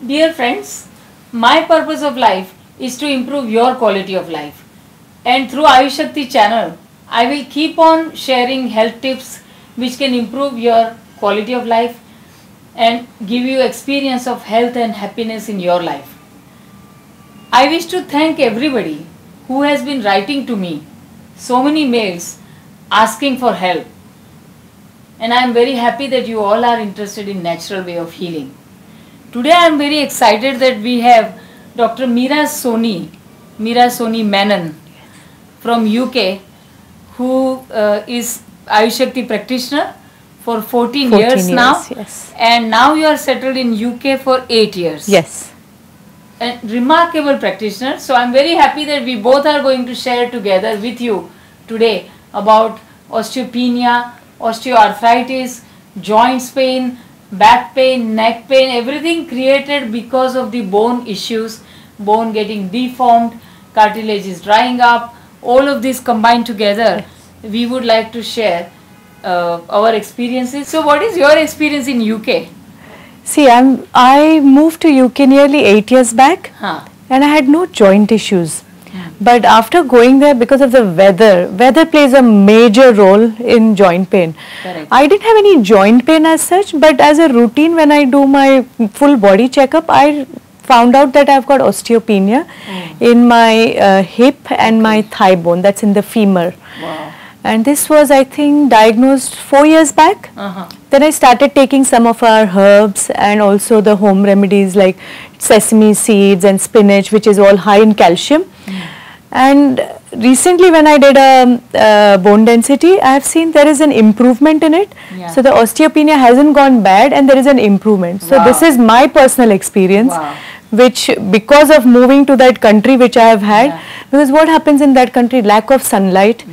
Dear friends, my purpose of life is to improve your quality of life. And through Ayush Shakti channel, I will keep on sharing health tips which can improve your quality of life and give you experience of health and happiness in your life. I wish to thank everybody who has been writing to me so many mails asking for help. And I am very happy that you all are interested in natural way of healing. Today I am very excited that we have Dr. Meera Soni Menon from UK, who is Ayush Shakti practitioner for 14 years now. Yes. And now you are settled in UK for 8 years. Yes. A remarkable practitioner. So I am very happy that we both are going to share together with you today about osteopenia, osteoarthritis, joints pain, back pain, neck pain, everything created because of the bone issues, bone getting deformed, cartilage is drying up, all of this combined together. We would like to share our experiences. So what is your experience in UK? See, I moved to UK nearly 8 years back, and I had no joint issues. But after going there, because of the weather plays a major role in joint pain. Correct. I didn't have any joint pain as such, but as a routine when I do my full body checkup, I found out that I've got osteopenia in my hip and my thigh bone, that's in the femur. Wow. And this was, I think, diagnosed 4 years back. Then I started taking some of our herbs and also the home remedies like sesame seeds and spinach, which is all high in calcium. And recently when I did a bone density, I have seen there is an improvement in it. Yeah. So the osteopenia hasn't gone bad and there is an improvement. So this is my personal experience, which because of moving to that country which I have had, because what happens in that country, lack of sunlight,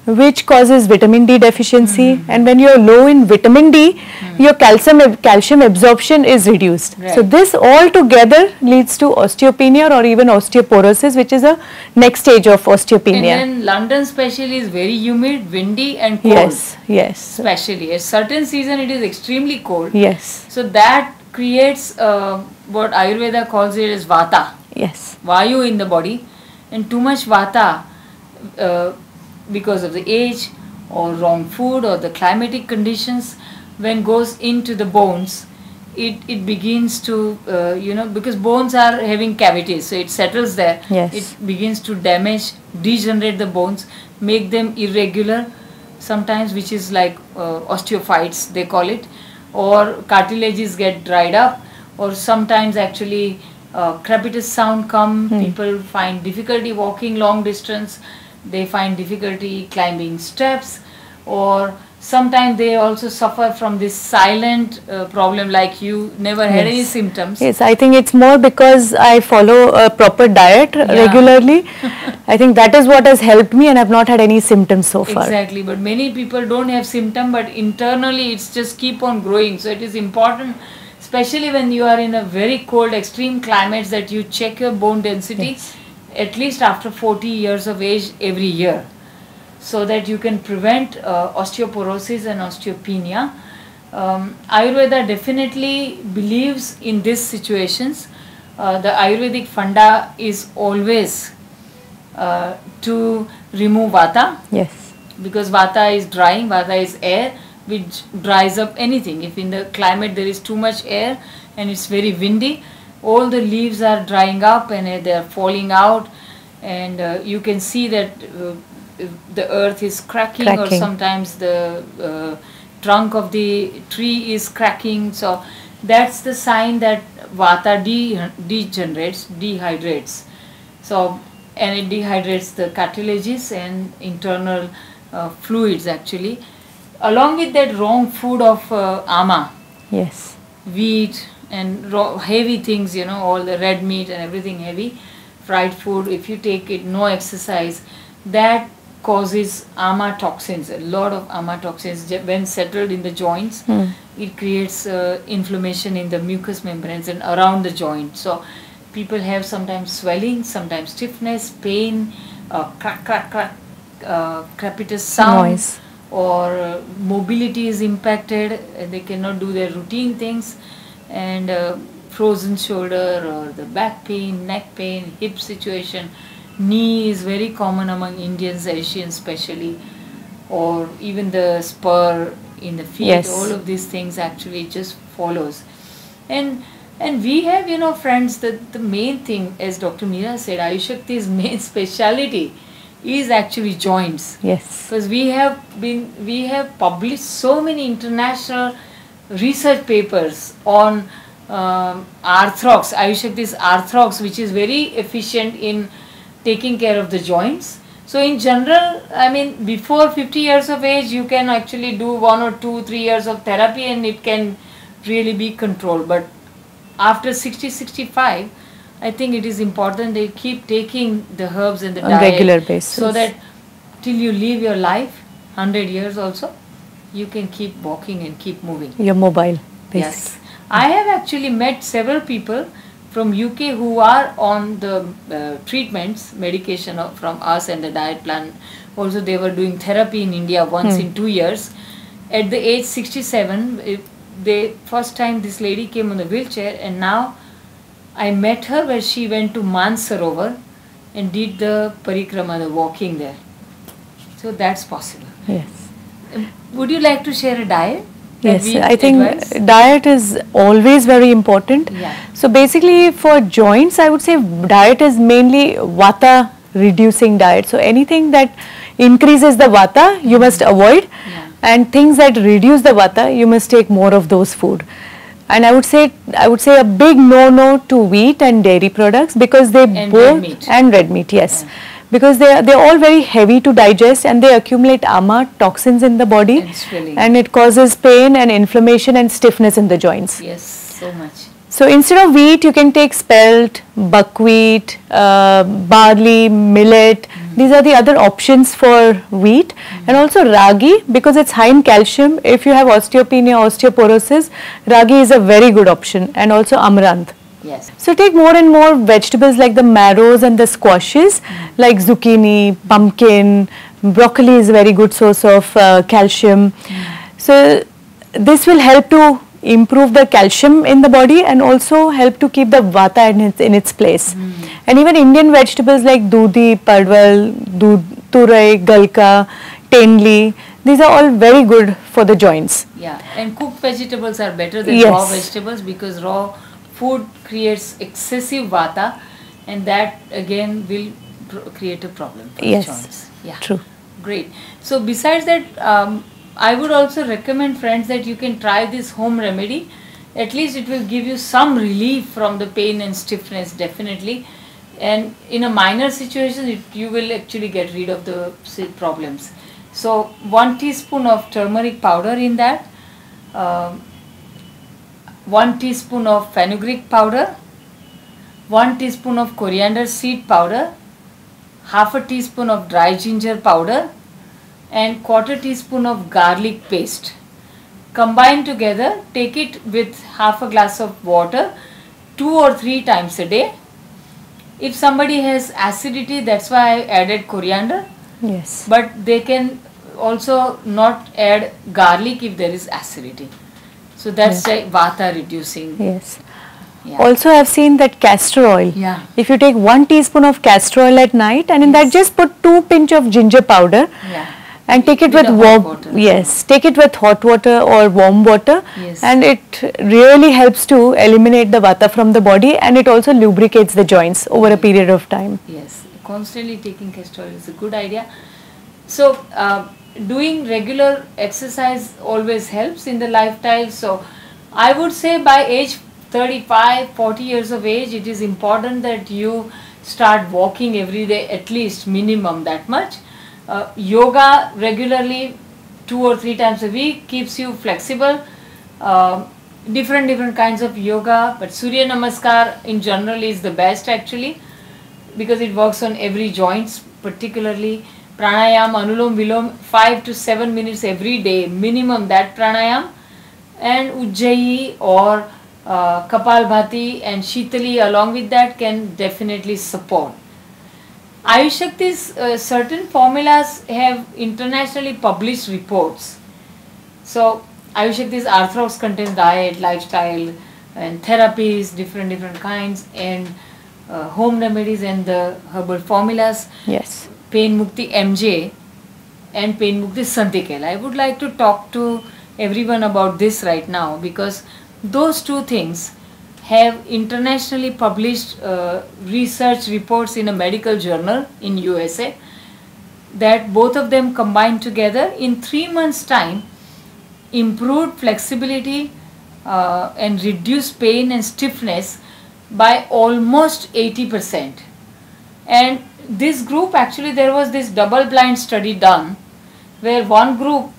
which causes vitamin D deficiency, and when you are low in vitamin D, your calcium absorption is reduced. So this all together leads to osteopenia or even osteoporosis, which is a next stage of osteopenia. And then London especially is very humid, windy and cold. Yes, yes. Especially at certain season it is extremely cold. Yes. So that creates what Ayurveda calls it as Vata. Yes. Vayu in the body, and too much Vata because of the age or wrong food or the climatic conditions, when goes into the bones, it begins to because bones are having cavities, so it settles there. Yes. It begins to damage, degenerate the bones, make them irregular sometimes, which is like osteophytes they call it, or cartilages get dried up, or sometimes actually crepitus sound come. People find difficulty walking long distance, they find difficulty climbing steps, or sometimes they also suffer from this silent problem, like you never had any symptoms. Yes, I think it's more because I follow a proper diet regularly. I think that is what has helped me, and I've not had any symptoms so far. Exactly, but many people don't have symptom, but internally it's just keep on growing. So it is important, especially when you are in a very cold extreme climates, that you check your bone density at least after 40 years of age every year, so that you can prevent osteoporosis and osteopenia. Ayurveda definitely believes in these situations. The Ayurvedic funda is always to remove Vata. Yes. Because Vata is drying, Vata is air, which dries up anything. If in the climate there is too much air and it's very windy, all the leaves are drying up and they are falling out, and you can see that the earth is cracking, or sometimes the trunk of the tree is cracking. So that's the sign that Vata dehydrates. So, and it dehydrates the cartilages and internal fluids actually. Along with that, wrong food of ama, wheat and heavy things, all the red meat and everything heavy, fried food, if you take it, no exercise, that causes ama toxins, a lot of ama toxins. When settled in the joints, it creates inflammation in the mucous membranes and around the joint. So people have sometimes swelling, sometimes stiffness, pain, crack, crepitus sound, or mobility is impacted, they cannot do their routine things, and frozen shoulder or the back pain, neck pain, hip situation. Knee is very common among Indians, Asians especially, or even the spur in the feet. Yes. All of these things actually just follows. And we have, friends, that the main thing, as Dr. Meera said, Ayush Shakti's main speciality is actually joints. Yes. Because we have published so many international research papers on Arthrox, Ayush Shakti's Arthrox, which is very efficient in taking care of the joints. So in general, I mean, before 50 years of age, you can actually do 1 or 2, 3 years of therapy and it can really be controlled. But after 60, 65, I think it is important they keep taking the herbs and the on diet regular basis, so that till you live your life, 100 years also, you can keep walking and keep moving. you're mobile, basically. Yes. I have actually met several people from UK who are on the treatments, medication from us and the diet plan. Also, they were doing therapy in India once in 2 years. At the age 67, first time this lady came on the wheelchair, and now I met her where she went to Mansarovar and did the parikrama, the walking there. So that's possible. Yes. Would you like to share a diet? Yes, we I think advise? diet is always very important. Yeah. So basically for joints, I would say diet is mainly vata reducing diet. So anything that increases the vata, you must avoid. Yeah. And things that reduce the vata, you must take more of those food. And I would say a big no to wheat and dairy products, because they And both, red meat. and red meat, yes. Yeah. Because they're all very heavy to digest and they accumulate ama, toxins in the body, And swelling. and it causes pain and inflammation and stiffness in the joints. Yes, so much. So instead of wheat, you can take spelt, buckwheat, barley, millet. These are the other options for wheat. And also ragi, because it's high in calcium. If you have osteopenia, osteoporosis, ragi is a very good option, and also amaranth. Yes. So take more and more vegetables like the marrows and the squashes, like zucchini, pumpkin, broccoli is a very good source of calcium. So this will help to improve the calcium in the body and also help to keep the vata in its place. And even Indian vegetables like dudhi, padwal, turai, galka, tenli, these are all very good for the joints. Yeah, and cooked vegetables are better than Yes. raw vegetables, because raw food creates excessive vata, and that again will create a problem for Yes. the joints. Yeah, True. great. So besides that, I would also recommend, friends, that you can try this home remedy. At least it will give you some relief from the pain and stiffness, definitely. And in a minor situation, you will actually get rid of the problems. So 1 teaspoon of turmeric powder in that, 1 teaspoon of fenugreek powder, 1 teaspoon of coriander seed powder, half a teaspoon of dry ginger powder, and 1/4 teaspoon of garlic paste. Combine together, take it with half a glass of water 2 or 3 times a day. If somebody has acidity, that's why I added coriander, Yes. but they can also not add garlic if there is acidity. So that's like vata reducing. Yes. Yeah. Also, I've seen that castor oil. Yeah. If you take 1 teaspoon of castor oil at night, and in that just put 2 pinch of ginger powder, Yeah. and take it With with the hot warm. water. Yes, take it with hot water or warm water, Yes. and it really helps to eliminate the vata from the body, and it also lubricates the joints over a period of time. Yes, constantly taking castor oil is a good idea. So, doing regular exercise always helps in the lifestyle. So, I would say by age 35, 40 years of age, it is important that you start walking every day, at least minimum that much. Yoga regularly 2 or 3 times a week keeps you flexible. Different kinds of yoga, but Surya Namaskar in general is the best actually, because it works on every joints, particularli pranayam, anulom vilom, 5 to 7 minutes every day minimum, that pranayam, and ujjayi or kapalbhati and shitali along with that can definitely support. Ayush Shakti's certain formulas have internationally published reports. So Ayush Shakti's Arthrox contains diet, lifestyle, and therapies, different kinds, and home remedies and the herbal formulas. Yes. Pain Mukti MJ and Pain Mukti Santikal. I would like to talk to everyone about this right now because those two things have internationally published research reports in a medical journal in USA that both of them combined together in 3 months time improved flexibility and reduced pain and stiffness by almost 80%. And this group, actually there was this double blind study done where one group,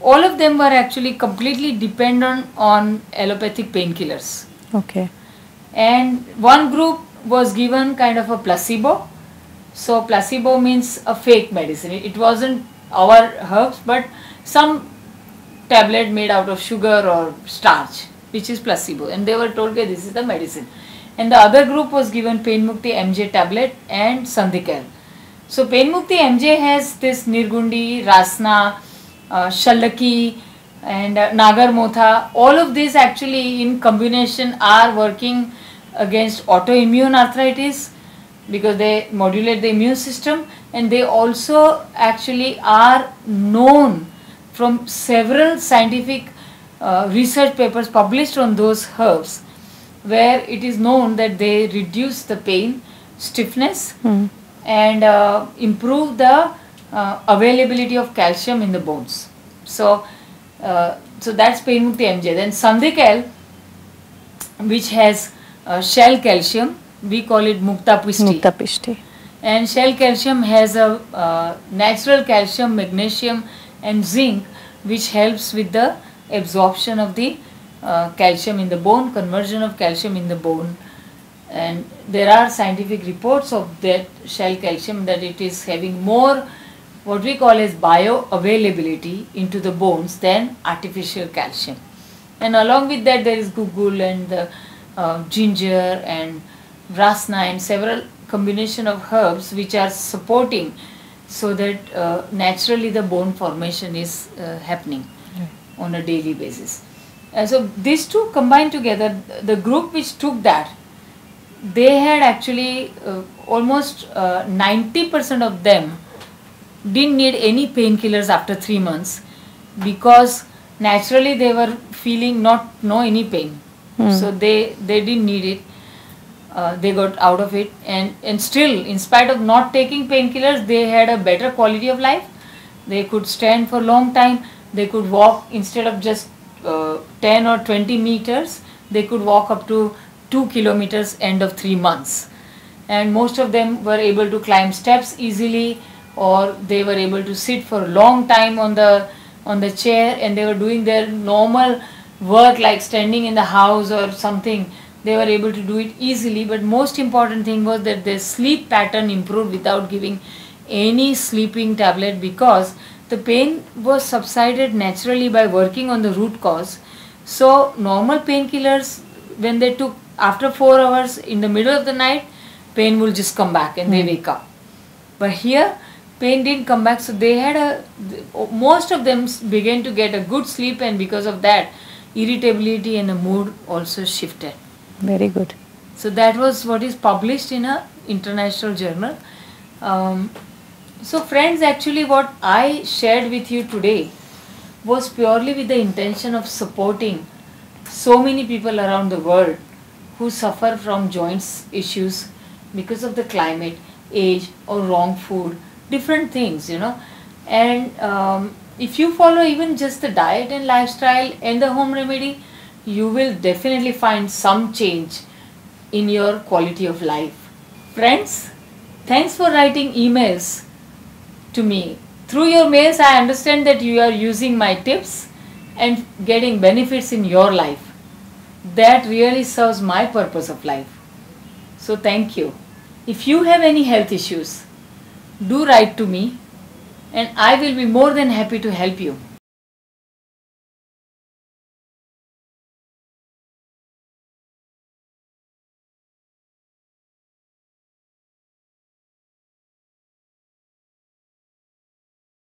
all of them were actually completely dependent on allopathic painkillers. Okay. And one group was given kind of a placebo. So placebo means a fake medicine. It wasn't our herbs but some tablet made out of sugar or starch, which is placebo, and they were told that this is the medicine. And the other group was given Pain Mukti MJ tablet and Sandikal. So Pain Mukti MJ has this Nirgundi, Rasna, Shallaki and Nagar Motha. All of these actually in combination are working against autoimmune arthritis because they modulate the immune system, and they also actually are known from several scientific research papers published on those herbs where it is known that they reduce the pain, stiffness and improve the availability of calcium in the bones. So, so that's Pain Mukti MJ. Then Sandikal, which has shell calcium, we call it Mukta Pishti. Mukta Pishti. And shell calcium has a natural calcium, magnesium and zinc, which helps with the absorption of the calcium in the bone, conversion of calcium in the bone. And there are scientific reports of that shell calcium that it is having more what we call as bioavailability into the bones than artificial calcium. And along with that there is gugul and the ginger and rasna and several combination of herbs which are supporting so that naturally the bone formation is happening on a daily basis. And so these two combined together, the group which took that, they had actually almost 90% of them didn't need any painkillers after 3 months because naturally they were feeling no any pain. So they didn't need it. They got out of it, and still in spite of not taking painkillers they had a better quality of life. They could stand for a long time. They could walk instead of just 10 or 20 meters, they could walk up to 2 kilometers end of 3 months. And most of them were able to climb steps easily, or they were able to sit for a long time on the chair, and they were doing their normal work like standing in the house or something. They were able to do it easily, but most important thing was that their sleep pattern improved without giving any sleeping tablet because the pain was subsided naturally by working on the root cause. So normal painkillers, when they took after 4 hours in the middle of the night, pain will just come back and they wake up. But here pain didn't come back, so they had most of them began to get a good sleep, and because of that irritability and the mood also shifted. Very good. So that was what is published in a international journal. So friends, actually what I shared with you today was purely with the intention of supporting so many people around the world who suffer from joints issues because of the climate, age or wrong food, different things, you know. And if you follow even just the diet and lifestyle and the home remedy, you will definitely find some change in your quality of life. Friends, thanks for writing emails to me. Through your mails, I understand that you are using my tips and getting benefits in your life. That really serves my purpose of life. So thank you. If you have any health issues, do write to me and I will be more than happy to help you.